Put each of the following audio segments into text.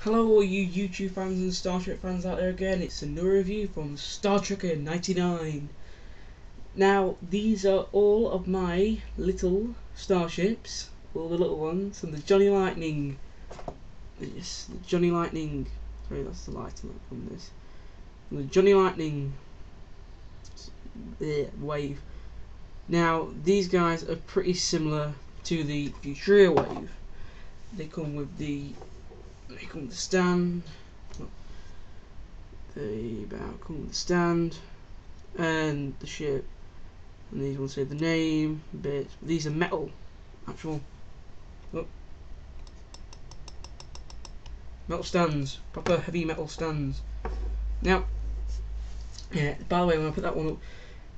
Hello all you YouTube fans and Star Trek fans out there again, it's another review from Star Trek 99. Now, these are all of my little starships, all the little ones, from the Johnny Lightning. Yes, the Johnny Lightning. Sorry, that's the light on this. The Johnny Lightning wave. Now, these guys are pretty similar to the Futuria wave. They come with the stand. They come with the stand and the ship, and these ones say the name bit. These are metal, actual metal stands, proper heavy metal stands. Now, yeah. By the way, when I put that one up,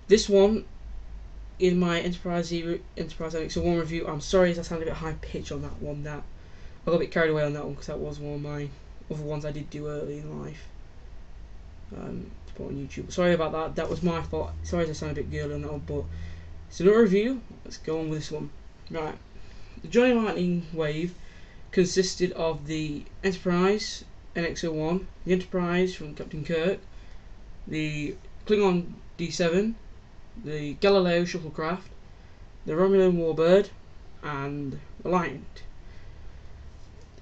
this one in my Enterprise NX-01 review, I'm sorry if I sound a bit high pitched on that one. That I got a bit carried away on that one because that was one of my other ones I did do early in life to put on YouTube. Sorry about that. That was my fault. Sorry if I sound a bit girly on that one, but it's another review. Let's go on with this one. Right, the Johnny Lightning wave consisted of the Enterprise NX-01, the Enterprise from Captain Kirk, the Klingon D7, the Galileo shuttlecraft, the Romulan Warbird, and Reliant.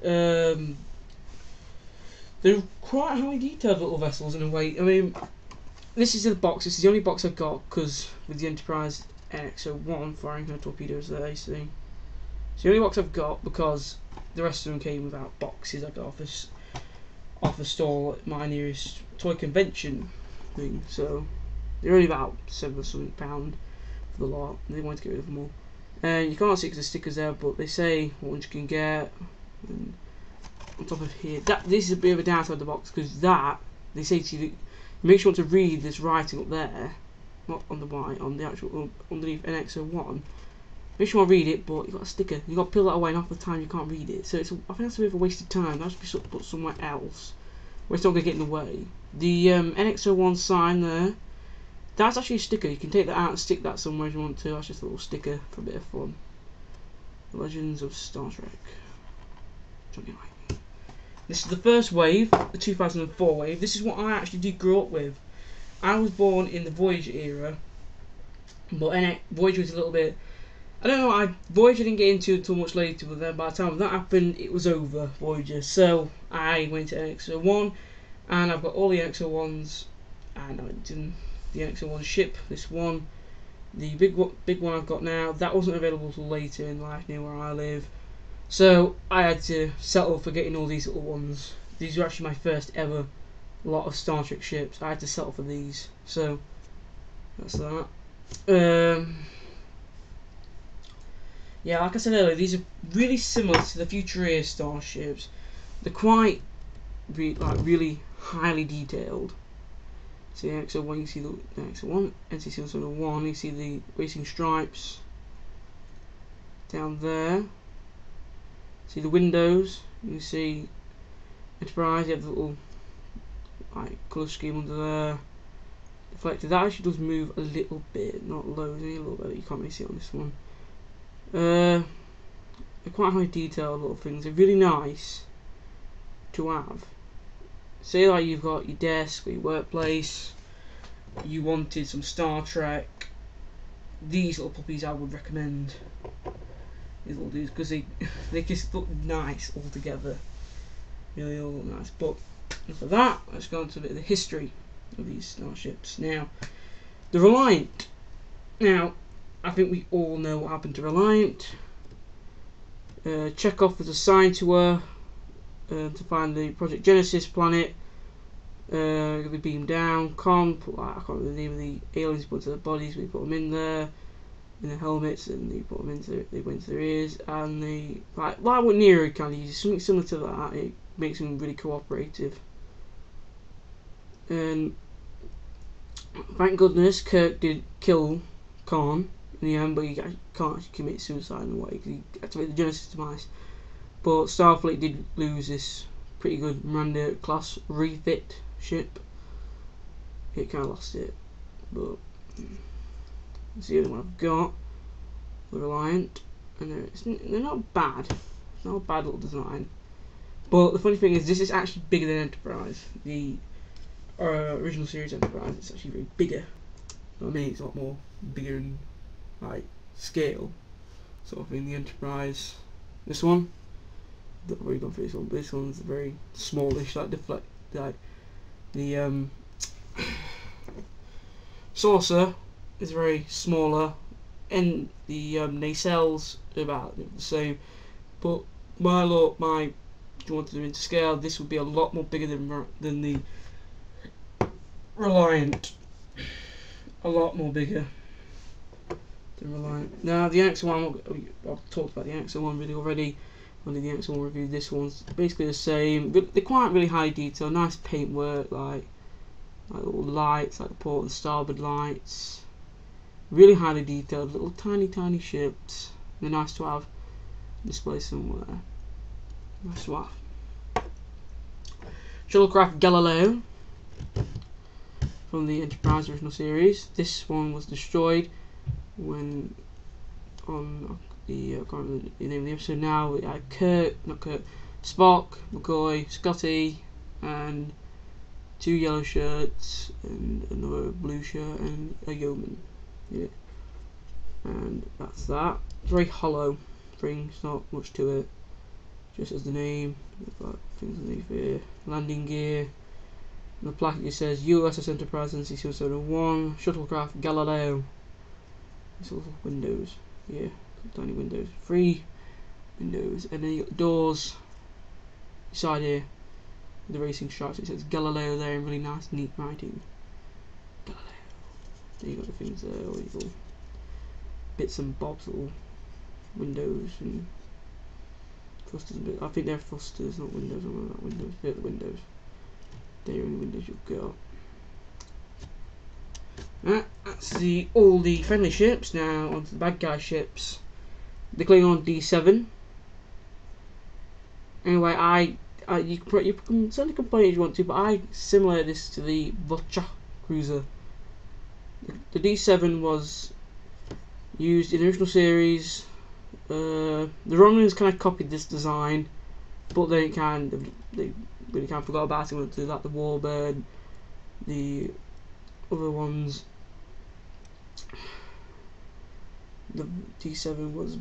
They're quite highly detailed little vessels in a way. I mean, this is the box. This is the only box I've got because with the Enterprise NX-01 firing her torpedoes there, you see. It's the only box I've got because the rest of them came without boxes. I got off a stall at my nearest toy convention thing, so they're only about £7 or something for the lot. They wanted to get rid of them all. And you can't see because the stickers there, but they say what ones you can get. And on top of here, this is a bit of a downside of the box because they say to you, make sure to read this writing up there, not on the white, on the actual underneath NX-01. Make sure I read it, but you've got a sticker. You've got to peel that away, and half the time you can't read it. So I think that's a bit of a waste of time. That should be put somewhere else, where it's not going to get in the way. The NX-01 sign there, that's actually a sticker. You can take that out and stick that somewhere if you want to. That's just a little sticker for a bit of fun. The Legends of Star Trek. Johnny Lightning. This is the first wave, the 2004 wave. This is what I actually did grow up with. I was born in the Voyager era, but Voyager was a little bit. I don't know. Voyager didn't get into it until much later, but then by the time that happened, it was over Voyager. So I went to NX-01, and I've got all the NX-01s, and I went to the NX-01 ship. This one, the big one I've got now, that wasn't available till later in life near where I live. So I had to settle for getting all these little ones. These were actually my first ever lot of Star Trek ships. I had to settle for these. So that's that. Yeah, like I said earlier, these are really similar to the Futuria starships. They're quite really highly detailed. See the NX-01, you see the NX-01, NCC-171, you see the racing stripes down there. See the windows, you see Enterprise, you have the little colour scheme under there. Reflector, that actually does move a little bit, not loads, only a little bit, you can't really see it on this one. They're quite highly detailed little things, they're really nice to have. Say like you've got your desk or your workplace, you wanted some Star Trek, these little puppies I would recommend. These little dudes, because they just look nice all together. Really all look nice. But for that, let's go into a bit of the history of these starships. Now, the Reliant. Now, I think we all know what happened to Reliant. Chekhov was assigned to her to find the Project Genesis planet. They beamed down. Khan put, I can't remember the name of the aliens, put to their bodies. We put them in there. In the helmets, and they put them into, they went to their ears, and they like what Nero kind of uses, something similar to that. It makes them really cooperative, and thank goodness Kirk did kill Khan in the end, but he can't actually commit suicide in a way because he activated the Genesis device. But Starfleet did lose this pretty good Miranda class refit ship. It kind of lost it, but. It's the other one I've got, the Reliant, and they're not bad. It's not a bad little design. But the funny thing is, this is actually bigger than Enterprise. The original series Enterprise is actually very bigger. I mean, it's a lot more bigger in like scale. Sort of in the Enterprise. This one, I've already gone through this one, but this one's very smallish, like the saucer is very smaller, and the nacelles are about the same. But if you wanted them into scale, this would be a lot more bigger than the Reliant. A lot more bigger than Reliant. Now the NX-01, I've talked about the NX-01 really already. When I did the NX-01 review, this one's basically the same. They're quite really high detail, nice paintwork, like little lights, like the port and starboard lights. Really highly detailed, little tiny ships. They're nice to have display somewhere. Nice to have. Shuttlecraft Galileo from the Enterprise original series. This one was destroyed when on the I can't remember the name of the episode now. We had Spock, McCoy, Scotty, and 2 yellow shirts and another blue shirt and a yeoman. Yeah, and that's that. Very hollow thing. It's not much to it. Just as the name. We've got things underneath here. Landing gear. And the plaque it says USS Enterprise NC-701 Shuttlecraft Galileo. These little windows. Yeah, tiny windows. 3 windows, and then you got doors beside here. The racing stripes. It says Galileo there in really nice, neat writing. Galileo. There you got the things there, all these little bits and bobs, little windows and thrusters. I think they're thrusters, not windows. I don't know about windows. They're the windows. They're the only windows you've got. That's all the friendly ships. Now onto the bad guy ships. The Klingon D7. Anyway, you can certainly complain if you want to, but I similar this to the Vocha cruiser. The D7 was used in the original series. The Romulans kind of copied this design, but they really kind of forgot about it when they did like the Warbird, the other ones. The D7 was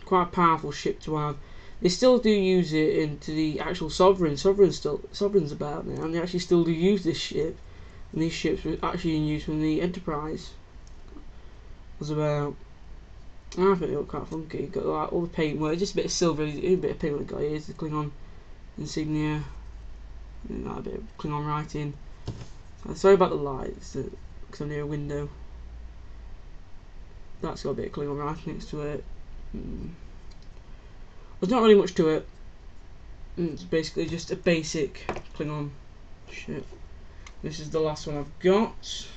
quite a powerful ship to have. They still do use it into the actual Sovereign. Sovereign's about now, and they actually still do use this ship. And these ships were actually in use when the Enterprise was about. I think they look quite funky. Got like all the paintwork, just a bit of silver, a bit of paintwork got here. The Klingon insignia, and like a bit of Klingon writing. Sorry about the lights, because I'm near a window. That's got a bit of Klingon writing next to it. There's not really much to it. It's basically just a basic Klingon ship. This is the last one I've got.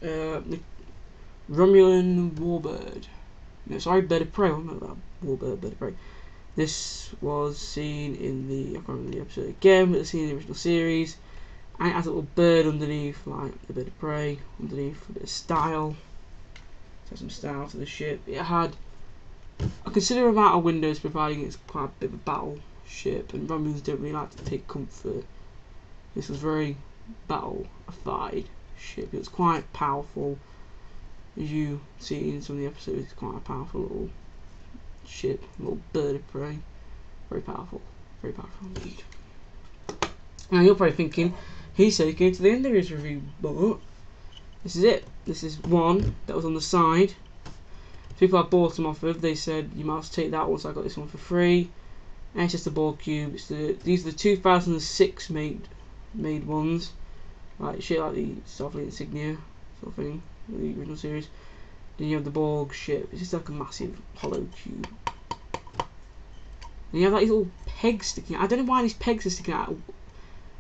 The Romulan Warbird. No, sorry, Bird of Prey. I don't know about Warbird, Bird of Prey. This was seen in the, I can't remember the episode again, but it's seen in the original series. And it has a little bird underneath, like the Bird of Prey, underneath, a bit of style. It has some style to the ship. It had a considerable amount of windows, providing it's quite a bit of a battleship, and Romulans don't really like to take comfort. This was very battle-ified ship. It was quite powerful, as you see in some of the episodes. It's quite a powerful little ship, little bird of prey. Very powerful indeed. Now you're probably thinking, he said he came to the end of his review, but this is it. This is one that was on the side. People I bought them off of, they said you might take that one, so I got this one for free. And it's just a Borg cube. These are the 2006 made ones, like shit like the Starfleet insignia sort of thing, the original series. Then you have the Borg ship. It's just like a massive hollow cube. And you have like these little pegs sticking out. I don't know why these pegs are sticking out.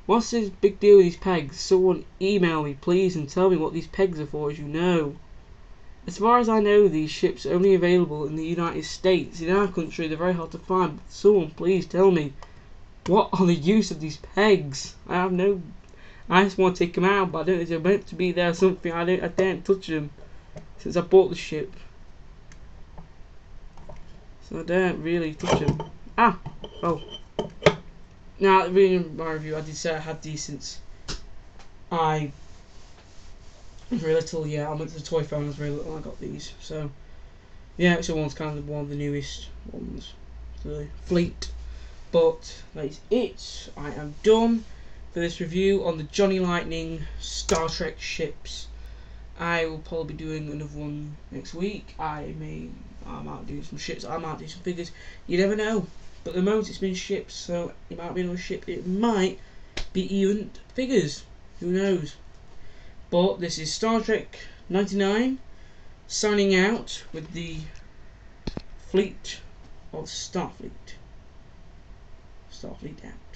What's this big deal with these pegs? Someone email me please and tell me what these pegs are for, as you know. As far as I know, these ships are only available in the United States. In our country, they're very hard to find. But someone, please tell me, what are the use of these pegs? I just want to take them out, but I don't know if they're meant to be there or something. I daren't touch them since I bought the ship, so I daren't really touch them. Ah, Oh, now reading my review, I did say I had these since I was very little. Yeah, I went to the toy fair when I was very little and I got these. So yeah, XO one's kind of one of the newest ones, the Fleet. But that is it. I am done for this review on the Johnny Lightning Star Trek ships. I will probably be doing another one next week. I might do some ships, I might do some figures. You never know. But at the moment it's been ships, so it might be another ship. It might be even figures. Who knows? But this is Star Trek 99 signing out with the fleet of Starfleet. Starfleet out.